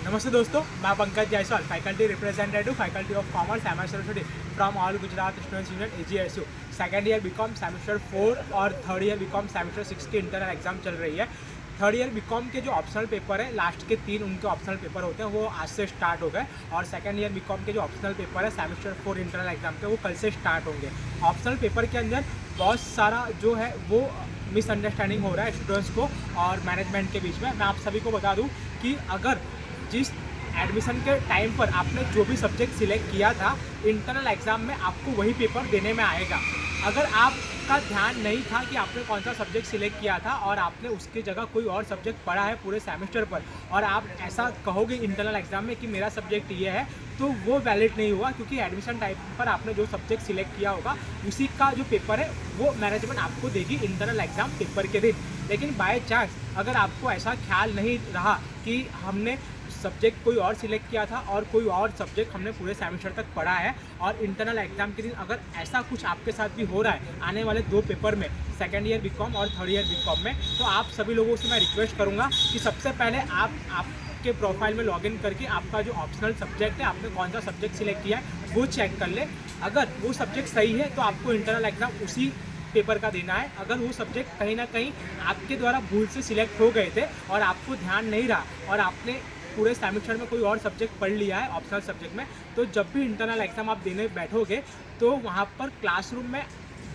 नमस्ते दोस्तों, मैं Pankaj Jaiswal, faculty representative, faculty of commerce, MS university from all Gujarat students union AGSU। Second year BCom semester 4 और third year BCom semester 6 की internal exam चल रही है। थर्ड ईयर बीकॉम के जो ऑप्शनल पेपर है, लास्ट के 3 उनके ऑप्शनल पेपर होते हैं, वो आज से स्टार्ट हो गए। और सेकेंड ईयर बीकॉम के जो ऑप्शनल पेपर है सेमेस्टर 4 इंटरनल एग्जाम के, वो कल से स्टार्ट होंगे। ऑप्शनल पेपर के अंदर बहुत सारा जो है वो मिसअंडरस्टैंडिंग हो रहा है स्टूडेंट्स को और मैनेजमेंट के बीच में। मैं आप सभी को बता दूं कि अगर जिस एडमिशन के टाइम पर आपने जो भी सब्जेक्ट सिलेक्ट किया था, इंटरनल एग्ज़ाम में आपको वही पेपर देने में आएगा। अगर आपका ध्यान नहीं था कि आपने कौन सा सब्जेक्ट सिलेक्ट किया था और आपने उसकी जगह कोई और सब्जेक्ट पढ़ा है पूरे सेमेस्टर पर, और आप ऐसा कहोगे इंटरनल एग्ज़ाम में कि मेरा सब्जेक्ट ये है, तो वो वैलिड नहीं हुआ, क्योंकि एडमिशन टाइम पर आपने जो सब्जेक्ट सिलेक्ट किया होगा उसी का जो पेपर है वो मैनेजमेंट आपको देगी इंटरनल एग्ज़ाम पेपर के दिन। लेकिन बाय चांस अगर आपको ऐसा ख्याल नहीं रहा कि हमने सब्जेक्ट कोई और सिलेक्ट किया था और कोई और सब्जेक्ट हमने पूरे सेमेस्टर तक पढ़ा है, और इंटरनल एग्जाम के दिन अगर ऐसा कुछ आपके साथ भी हो रहा है आने वाले 2 पेपर में, सेकेंड ईयर बीकॉम और थर्ड ईयर बीकॉम में, तो आप सभी लोगों से मैं रिक्वेस्ट करूंगा कि सबसे पहले आपके प्रोफाइल में लॉगिन करके आपका जो ऑप्शनल सब्जेक्ट है, आपने कौन सा सब्जेक्ट सिलेक्ट किया है वो चेक कर ले। अगर वो सब्जेक्ट सही है तो आपको इंटरनल एग्जाम उसी पेपर का देना है। अगर वो सब्जेक्ट कहीं ना कहीं आपके द्वारा भूल से सिलेक्ट हो गए थे और आपको ध्यान नहीं रहा और आपने पूरे सेमेस्टर में कोई और सब्जेक्ट पढ़ लिया है ऑप्शनल सब्जेक्ट में, तो जब भी इंटरनल एग्जाम आप देने बैठोगे तो वहाँ पर क्लासरूम में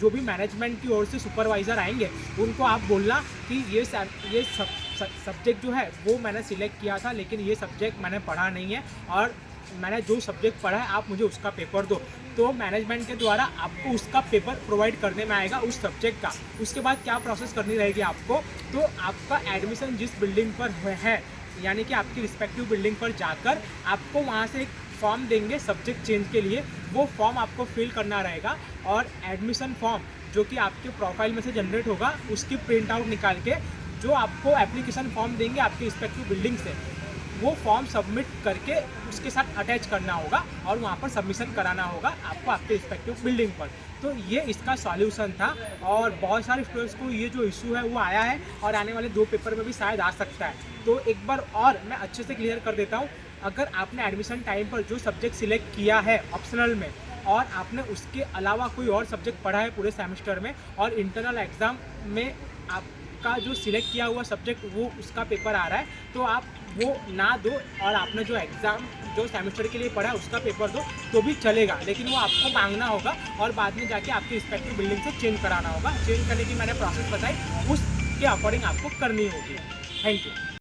जो भी मैनेजमेंट की ओर से सुपरवाइज़र आएंगे उनको आप बोलना कि ये सब्जेक्ट जो है वो मैंने सिलेक्ट किया था, लेकिन ये सब्जेक्ट मैंने पढ़ा नहीं है और मैंने जो सब्जेक्ट पढ़ा है आप मुझे उसका पेपर दो। तो मैनेजमेंट के द्वारा आपको उसका पेपर प्रोवाइड करने में आएगा उस सब्जेक्ट का। उसके बाद क्या प्रोसेस करनी रहेगी आपको, तो आपका एडमिशन जिस बिल्डिंग पर है, यानी कि आपकी रिस्पेक्टिव बिल्डिंग पर जाकर आपको वहाँ से एक फॉर्म देंगे सब्जेक्ट चेंज के लिए। वो फॉर्म आपको फिल करना रहेगा और एडमिशन फॉर्म जो कि आपके प्रोफाइल में से जनरेट होगा उसकी प्रिंट आउट निकाल के जो आपको एप्लीकेशन फॉर्म देंगे आपकी रिस्पेक्टिव बिल्डिंग से, वो फॉर्म सबमिट करके उसके साथ अटैच करना होगा और वहाँ पर सबमिशन कराना होगा आपको आपके रिस्पेक्टिव बिल्डिंग पर। तो ये इसका सॉल्यूशन था, और बहुत सारे स्टूडेंट्स को ये जो इशू है वो आया है और आने वाले 2 पेपर में भी शायद आ सकता है। तो एक बार और मैं अच्छे से क्लियर कर देता हूँ, अगर आपने एडमिशन टाइम पर जो सब्जेक्ट सिलेक्ट किया है ऑप्शनल में और आपने उसके अलावा कोई और सब्जेक्ट पढ़ा है पूरे सेमेस्टर में और इंटरनल एग्ज़ाम में आपका जो सिलेक्ट किया हुआ सब्जेक्ट वो उसका पेपर आ रहा है, तो आप वो ना दो और आपने जो एग्ज़ाम जो सेमेस्टर के लिए पढ़ा है उसका पेपर दो तो भी चलेगा, लेकिन वो आपको मांगना होगा और बाद में जाके आपकी रिस्पेक्टिव बिल्डिंग से चेंज कराना होगा। चेंज करने की मैंने प्रोसेस बताई, उसके अकॉर्डिंग आपको करनी होगी। Thank you.